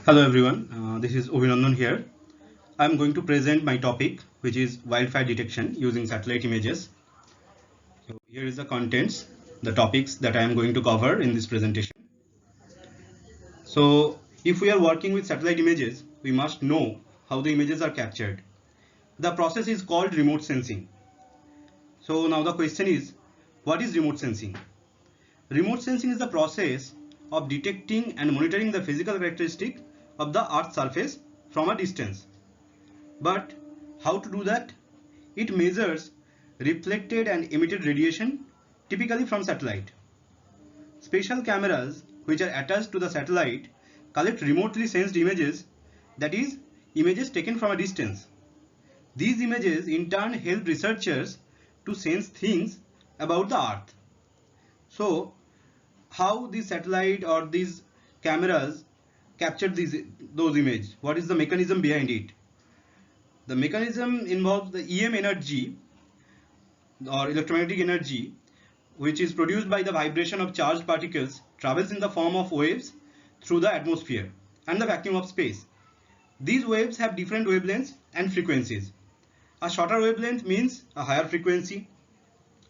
Hello everyone, this is Abhinandan here. I am going to present my topic, which is wildfire detection using satellite images. So here is the contents, the topics that I am going to cover in this presentation. So if we are working with satellite images, we must know how the images are captured. The process is called remote sensing. So now the question is, what is remote sensing? Remote sensing is the process of detecting and monitoring the physical characteristic of the Earth's surface from a distance. But how to do that? It measures reflected and emitted radiation, typically from satellite. Special cameras which are attached to the satellite collect remotely sensed images, that is, images taken from a distance. These images in turn help researchers to sense things about the Earth. So, how the satellite or these cameras capture those images? What is the mechanism behind it? The mechanism involves the EM energy or electromagnetic energy, which is produced by the vibration of charged particles, travels in the form of waves through the atmosphere and the vacuum of space. These waves have different wavelengths and frequencies. A shorter wavelength means a higher frequency.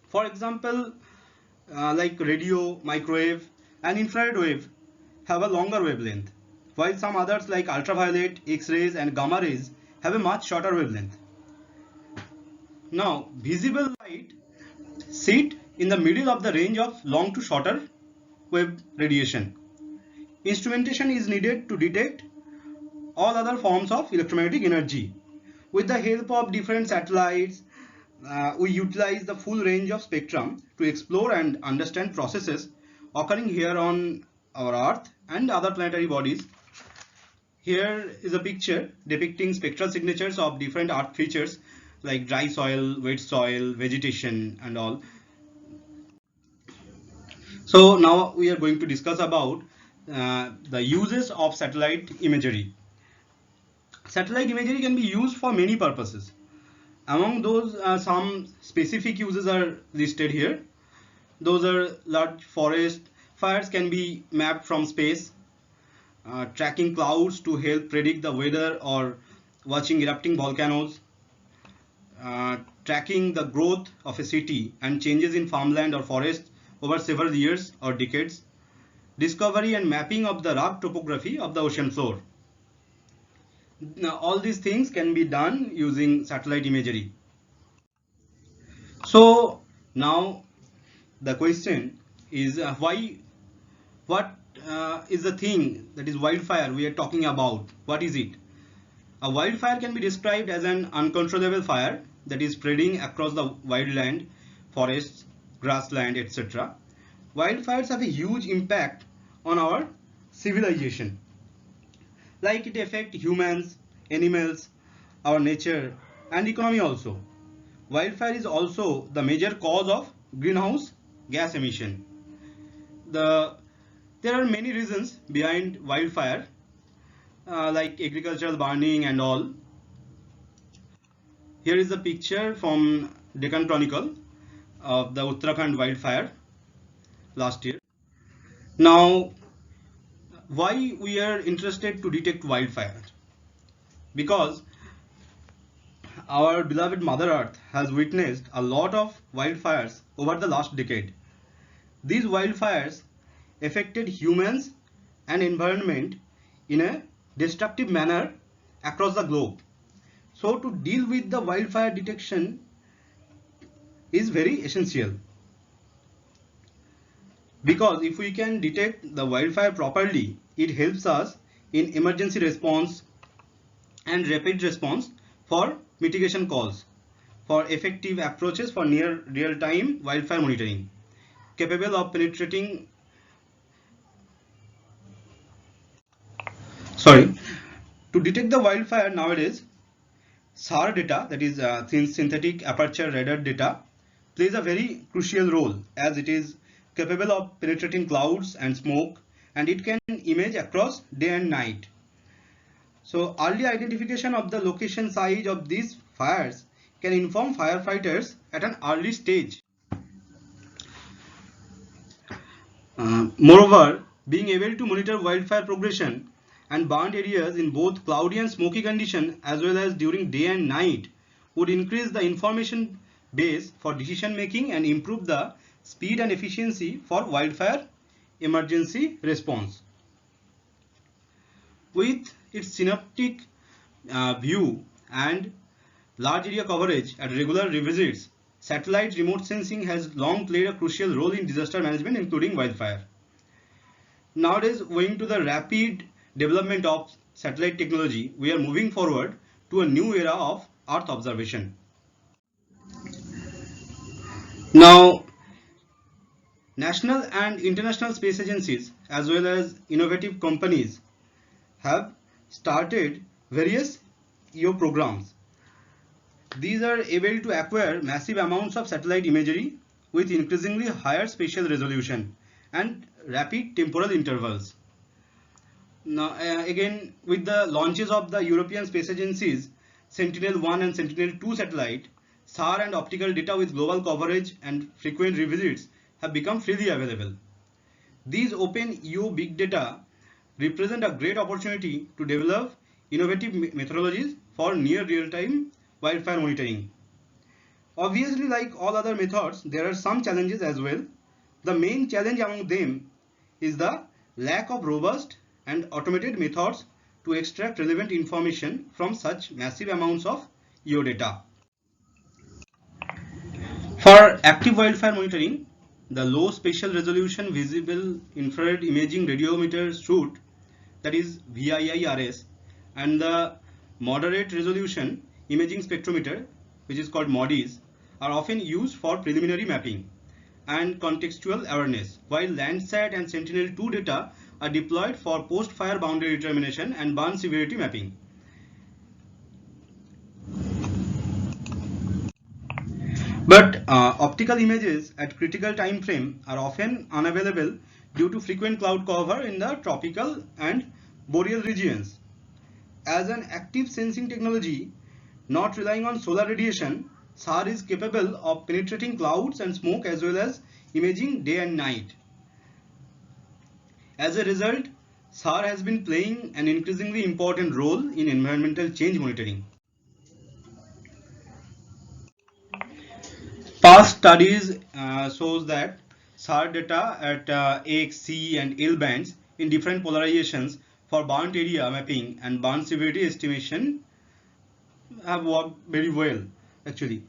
For example, like radio, microwave, and infrared wave have a longer wavelength, while some others like ultraviolet, X-rays, and gamma rays have a much shorter wavelength. Now, visible light sit in the middle of the range of long to shorter wave radiation. Instrumentation is needed to detect all other forms of electromagnetic energy. With the help of different satellites, we utilize the full range of spectrum to explore and understand processes occurring here on our Earth and other planetary bodies. Here is a picture depicting spectral signatures of different Earth features like dry soil, wet soil, vegetation, and all. So now we are going to discuss about the uses of satellite imagery. Satellite imagery can be used for many purposes. Among those, some specific uses are listed here. Those are large forest fires can be mapped from space, tracking clouds to help predict the weather or watching erupting volcanoes, tracking the growth of a city and changes in farmland or forest over several years or decades, discovery and mapping of the rough topography of the ocean floor. Now, all these things can be done using satellite imagery. So now the question is what is the thing that is wildfire we are talking about? What is it? A wildfire can be described as an uncontrollable fire that is spreading across the wildland, forests, grassland, etc. Wildfires have a huge impact on our civilization. Like it affects humans, animals, our nature, and economy also. Wildfire is also the major cause of greenhouse gas emission. The, there are many reasons behind wildfire, like agricultural burning and all. Here is a picture from Deccan Chronicle of the Uttarakhand wildfire last year. Now, why we are interested to detect wildfire? Because our beloved Mother Earth has witnessed a lot of wildfires over the last decade. These wildfires affected humans and environment in a destructive manner across the globe. So to deal with the wildfire detection is very essential, because if we can detect the wildfire properly, it helps us in emergency response and rapid response for mitigation calls, for effective approaches for near real-time wildfire monitoring, capable of penetrating to detect the wildfire nowadays. SAR data, that is thin synthetic aperture radar data, plays a very crucial role, as it is capable of penetrating clouds and smoke, and it can image across day and night. So early identification of the location size of these fires can inform firefighters at an early stage. Moreover, being able to monitor wildfire progression and burned areas in both cloudy and smoky condition as well as during day and night would increase the information base for decision making and improve the speed and efficiency for wildfire emergency response. With its synoptic view and large area coverage at regular revisits, satellite remote sensing has long played a crucial role in disaster management, including wildfire. Nowadays, owing to the rapid development of satellite technology, we are moving forward to a new era of Earth observation. Now, national and international space agencies as well as innovative companies have started various EO programs. These are able to acquire massive amounts of satellite imagery with increasingly higher spatial resolution and rapid temporal intervals. Now, again, with the launches of the European Space Agency's Sentinel-1 and Sentinel-2 satellite, SAR and optical data with global coverage and frequent revisits have become freely available. These open EO big data represent a great opportunity to develop innovative methodologies for near real-time wildfire monitoring. Obviously, like all other methods, there are some challenges as well. The main challenge among them is the lack of robust and automated methods to extract relevant information from such massive amounts of EO data. For active wildfire monitoring, the low spatial resolution visible infrared imaging radiometer suite, that is VIIRS, and the moderate resolution imaging spectrometer, which is called MODIS, are often used for preliminary mapping and contextual awareness, while Landsat and Sentinel-2 data are deployed for post-fire boundary determination and burn severity mapping. But optical images at critical time frame are often unavailable due to frequent cloud cover in the tropical and boreal regions. As an active sensing technology, not relying on solar radiation, SAR is capable of penetrating clouds and smoke as well as imaging day and night. As a result, SAR has been playing an increasingly important role in environmental change monitoring. Past studies shows that SAR data at AX, C and L bands in different polarizations for burnt area mapping and burn severity estimation have worked very well actually.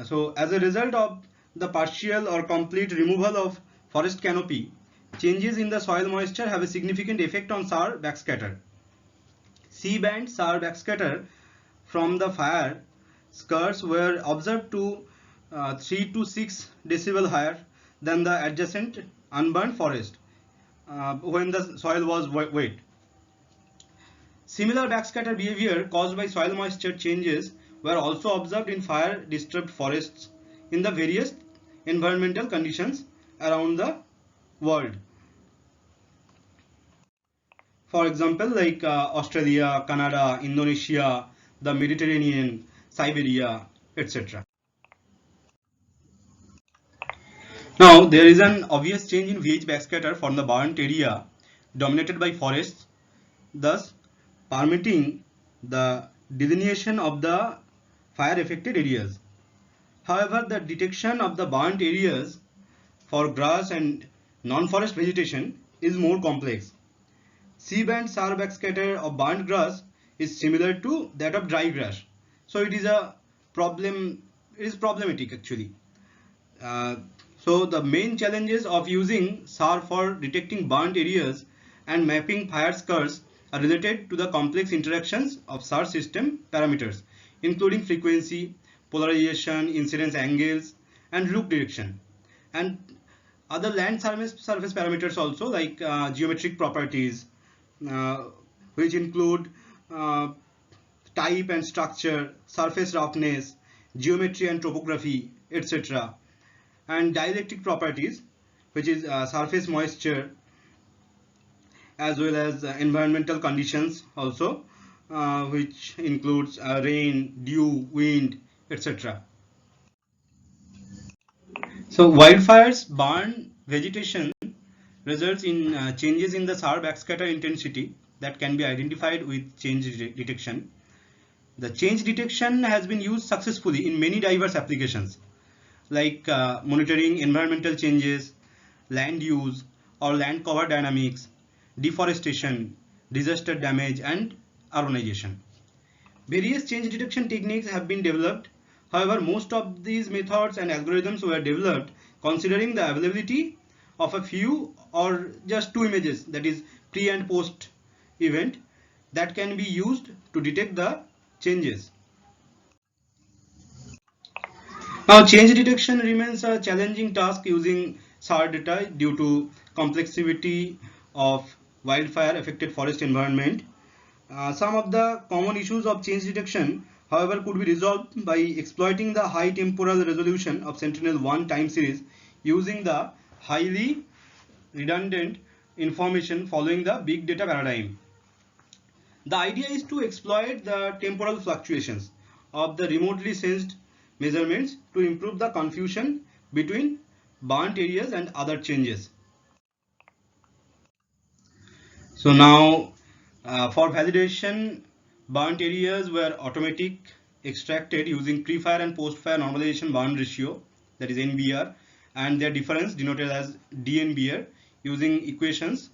So as a result of the partial or complete removal of forest canopy, changes in the soil moisture have a significant effect on SAR backscatter. C-band SAR backscatter from the fire skirts were observed to 3 to 6 decibel higher than the adjacent unburned forest when the soil was wet. Similar backscatter behavior caused by soil moisture changes were also observed in fire disturbed forests in the various environmental conditions around the world. For example, like Australia, Canada, Indonesia, the Mediterranean, Siberia, etc. Now, there is an obvious change in VH backscatter from the burnt area dominated by forests, thus permitting the delineation of the fire affected areas. However, the detection of the burnt areas for grass and non-forest vegetation is more complex. C-band SAR backscatter of burnt grass is similar to that of dry grass, so it is a problem. It is problematic actually. So the main challenges of using SAR for detecting burnt areas and mapping fire scars are related to the complex interactions of SAR system parameters, including frequency, polarization, incidence angles, and loop direction, and other land surface parameters also, like geometric properties, which include type and structure, surface roughness, geometry and topography, etc. and dielectric properties, which is surface moisture, as well as environmental conditions also, which includes rain, dew, wind, etc. So wildfires burn vegetation results in changes in the SAR backscatter intensity that can be identified with change detection. The change detection has been used successfully in many diverse applications like monitoring environmental changes, land use or land cover dynamics, deforestation, disaster damage and urbanization. Various change detection techniques have been developed. However, most of these methods and algorithms were developed considering the availability of a few or just two images, that is pre and post event, that can be used to detect the changes. Now, change detection remains a challenging task using SAR data due to complexity of wildfire affected forest environment. Some of the common issues of change detection, however, could be resolved by exploiting the high temporal resolution of Sentinel-1 time series using the highly redundant information following the big data paradigm. The idea is to exploit the temporal fluctuations of the remotely sensed measurements to improve the confusion between burnt areas and other changes. So now for validation, burnt areas were automatic extracted using pre-fire and post-fire normalization burn ratio, that is NBR, and their difference denoted as DNBR using equations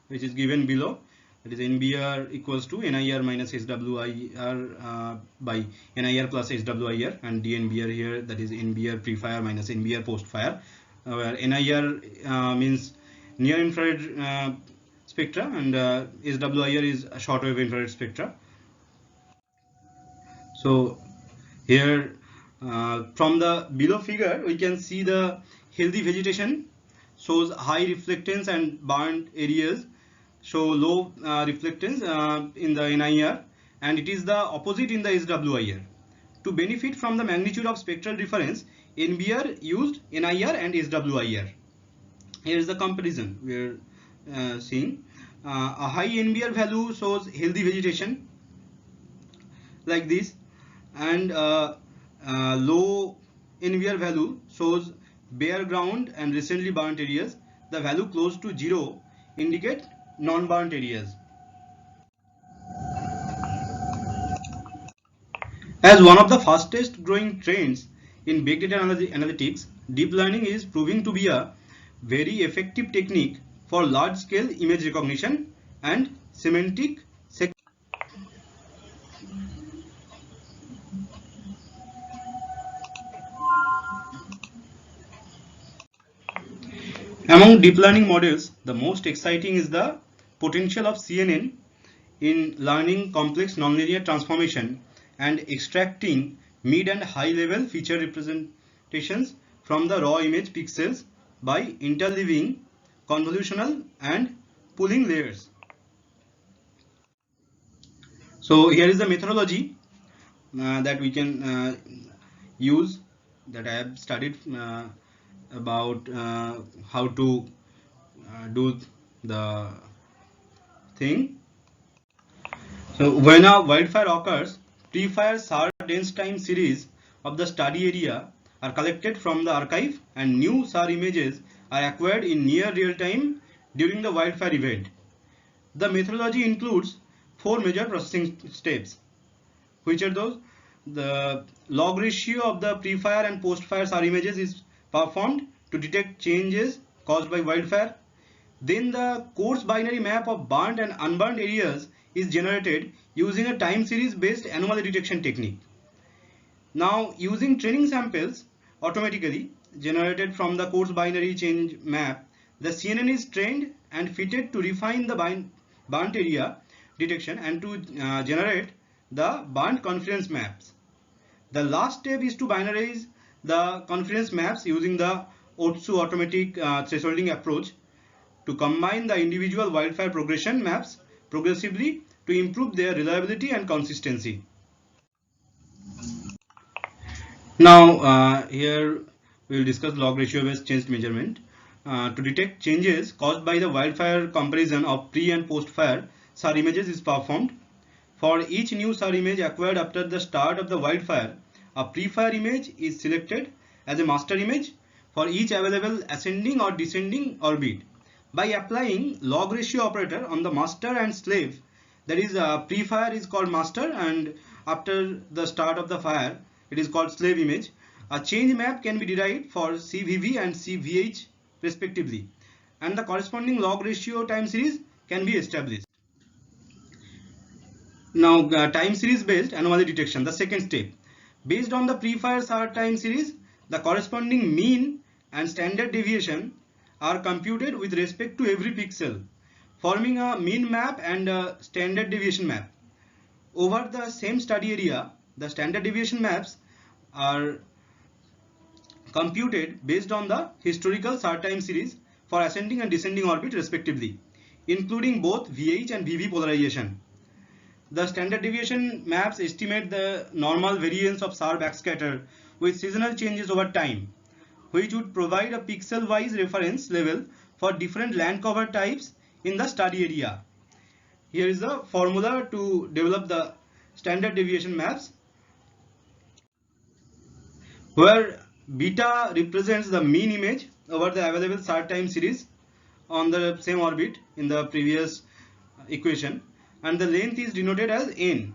which is given below. That is NBR equals to NIR minus SWIR by NIR plus SWIR, and DNBR here, that is NBR pre-fire minus NBR post-fire, where NIR means near infrared spectra and SWIR is a shortwave infrared spectra. So here from the below figure we can see the healthy vegetation shows high reflectance and burnt areas show low reflectance in the NIR, and it is the opposite in the SWIR. To benefit from the magnitude of spectral difference, NBR used NIR and SWIR. Here is the comparison we are seeing. A high NBR value shows healthy vegetation like this, and low NBR value shows bare ground and recently burnt areas. The value close to 0 indicate non-burnt areas. As one of the fastest growing trends in big data analytics, deep learning is proving to be a very effective technique for large scale image recognition and semantic security. Among deep learning models, the most exciting is the potential of CNN in learning complex nonlinear transformation and extracting mid and high level feature representations from the raw image pixels by interleaving convolutional and pooling layers. So here is the methodology that we can use, that I have studied about how to do the thing. So when a wildfire occurs, pre-fire SAR dense time series of the study area are collected from the archive and new SAR images are acquired in near real time during the wildfire event. The methodology includes 4 major processing steps. Which are those? The log ratio of the pre-fire and post-fire SAR images is performed to detect changes caused by wildfire. Then the coarse binary map of burnt and unburned areas is generated using a time series based anomaly detection technique. Now, using training samples automatically generated from the coarse binary change map, the CNN is trained and fitted to refine the burnt area detection and to generate the burnt confidence maps. The last step is to binarize the confidence maps using the OTSU automatic thresholding approach to combine the individual wildfire progression maps progressively to improve their reliability and consistency. Now here we will discuss log ratio based change measurement. To detect changes caused by the wildfire, comparison of pre and post fire SAR images is performed. For each new SAR image acquired after the start of the wildfire, a pre-fire image is selected as a master image for each available ascending or descending orbit. By applying log ratio operator on the master and slave, that is pre-fire is called master and after the start of the fire it is called slave image, a change map can be derived for CVV and CVH respectively, and the corresponding log ratio time series can be established. Now time series based anomaly detection, the second step. Based on the pre-fire SAR time series, the corresponding mean and standard deviation are computed with respect to every pixel, forming a mean map and a standard deviation map. Over the same study area, the standard deviation maps are computed based on the historical SAR time series for ascending and descending orbit respectively, including both VH and VV polarization. The standard deviation maps estimate the normal variance of SAR backscatter with seasonal changes over time, which would provide a pixel-wise reference level for different land cover types in the study area. Here is the formula to develop the standard deviation maps, where beta represents the mean image over the available SAR time series on the same orbit in the previous equation, and the length is denoted as n,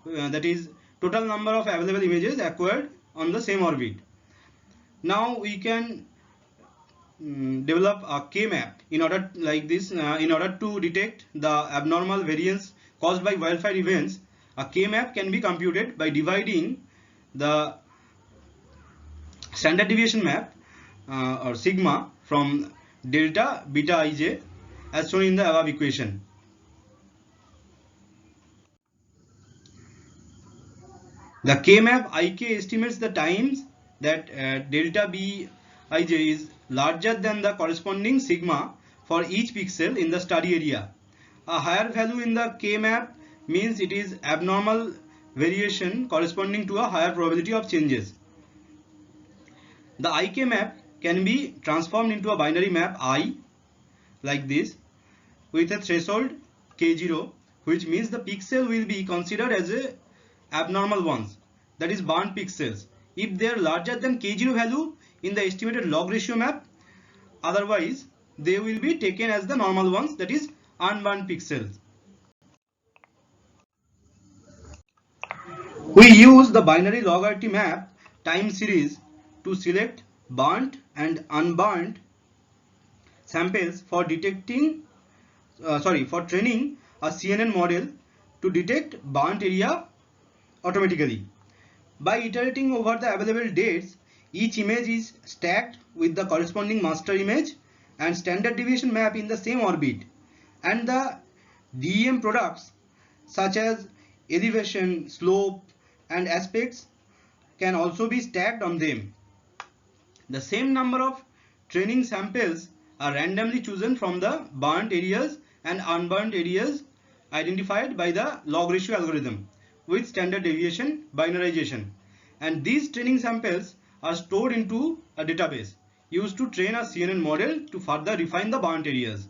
that is total number of available images acquired on the same orbit. Now we can develop a K-map in order like this in order to detect the abnormal variance caused by wildfire events. A K-map can be computed by dividing the standard deviation map or sigma from delta beta ij as shown in the above equation. The K-map Ik estimates the times that delta Bij is larger than the corresponding sigma for each pixel in the study area. A higher value in the K-map means it is abnormal variation corresponding to a higher probability of changes. The Ik map can be transformed into a binary map I like this with a threshold K0, which means the pixel will be considered as a abnormal ones, that is burnt pixels, if they are larger than K0 value in the estimated log ratio map. Otherwise they will be taken as the normal ones, that is unburnt pixels. We use the binary log RT map time series to select burnt and unburnt samples for detecting for training a CNN model to detect burnt area automatically. By iterating over the available dates, each image is stacked with the corresponding master image and standard deviation map in the same orbit, and the DEM products such as elevation, slope and aspects can also be stacked on them. The same number of training samples are randomly chosen from the burnt areas and unburnt areas identified by the log ratio algorithm with standard deviation binarization, and these training samples are stored into a database used to train a CNN model to further refine the burnt areas.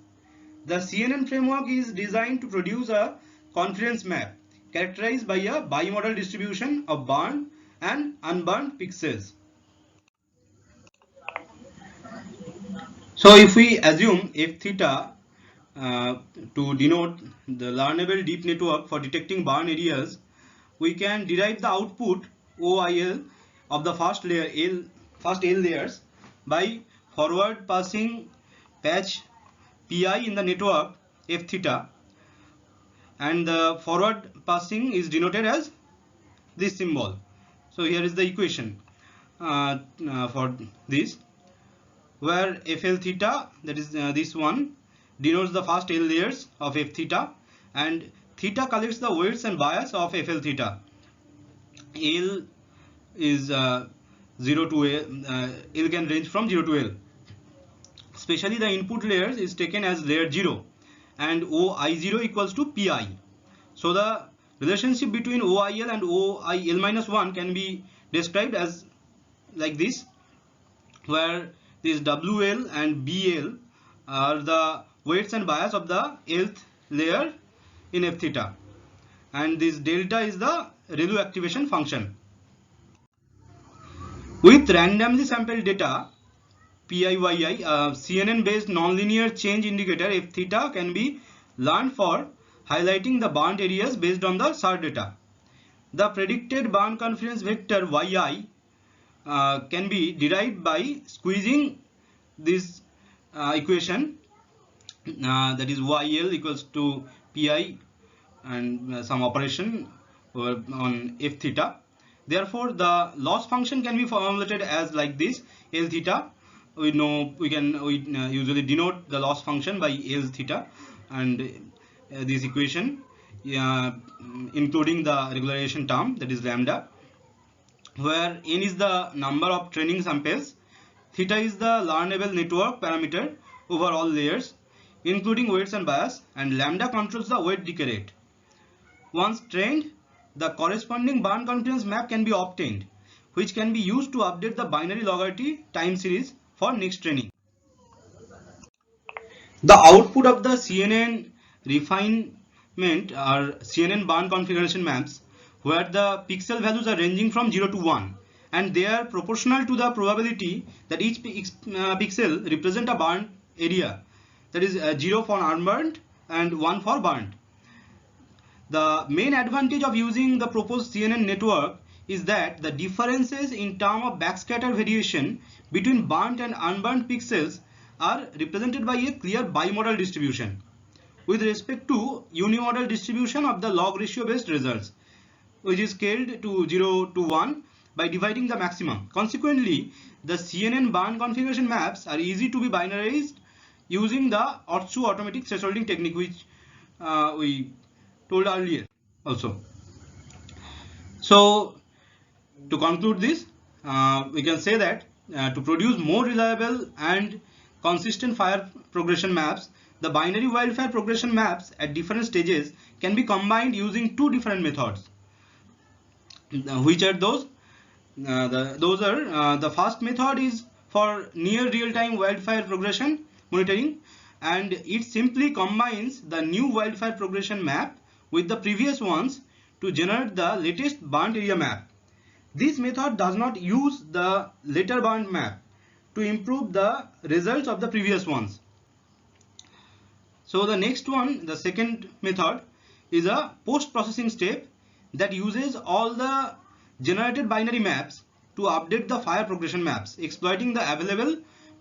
The CNN framework is designed to produce a confidence map characterized by a bimodal distribution of burnt and unburnt pixels. So if we assume f theta to denote the learnable deep network for detecting burn areas, we can derive the output OIL of the first L layers by forward passing patch Pi in the network f theta, and the forward passing is denoted as this symbol. So here is the equation for this, where FL theta, that is this one, denotes the first L layers of f theta, and theta collects the weights and bias of FL theta. L is 0 to L, L can range from 0 to L. Especially the input layers is taken as layer 0 and OI0 equals to Pi. So the relationship between OIL and OIL-1 can be described as like this, where this WL and BL are the weights and bias of the Lth layer in f theta, and this delta is the ReLU activation function. With randomly sampled data, PIYI, CNN based nonlinear change indicator F theta can be learned for highlighting the band areas based on the SAR data. The predicted band confidence vector YI can be derived by squeezing this equation, that is YL equals to PI and some operation on F theta. Therefore, the loss function can be formulated as like this: L theta. We know we usually denote the loss function by L theta, and this equation including the regularization term, that is lambda, where n is the number of training samples, theta is the learnable network parameter over all layers including weights and bias, and lambda controls the weight decay rate. Once trained, the corresponding band confidence map can be obtained, which can be used to update the binary logarithmic time series for next training. The output of the CNN refinement are CNN band configuration maps, where the pixel values are ranging from 0 to 1, and they are proportional to the probability that each pixel represent a band area, that is 0 for unburned and 1 for burned. The main advantage of using the proposed CNN network is that the differences in terms of backscatter variation between burnt and unburnt pixels are represented by a clear bimodal distribution with respect to unimodal distribution of the log ratio based results, which is scaled to 0 to 1 by dividing the maximum. Consequently, the CNN band configuration maps are easy to be binarized using the Otsu automatic thresholding technique, which we told earlier also. So to conclude this, we can say that to produce more reliable and consistent fire progression maps, the binary wildfire progression maps at different stages can be combined using two different methods. Which are those? The first method is for near real-time wildfire progression monitoring, and it simply combines the new wildfire progression map with the previous ones to generate the latest burnt area map. This method does not use the later burnt map to improve the results of the previous ones. So the next one, the second method, is a post-processing step that uses all the generated binary maps to update the fire progression maps, exploiting the available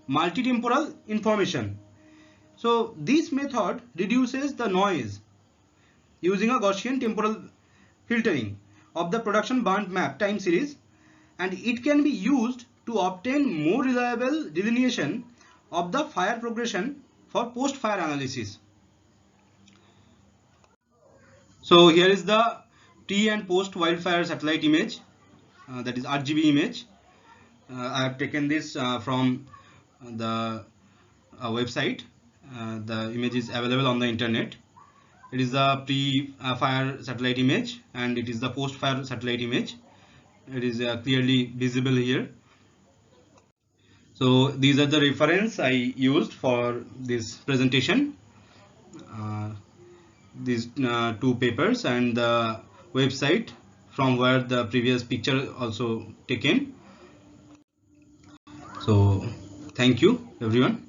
multitemporal information. So this method reduces the noise using a Gaussian temporal filtering of the production burnt map time series, and it can be used to obtain more reliable delineation of the fire progression for post-fire analysis. So here is the pre and post wildfire satellite image, that is RGB image. I have taken this from the website. The image is available on the internet. It is the pre-fire satellite image and it is the post-fire satellite image. It is clearly visible here. So these are the reference I used for this presentation. These two papers and the website from where the previous picture also taken. So thank you everyone.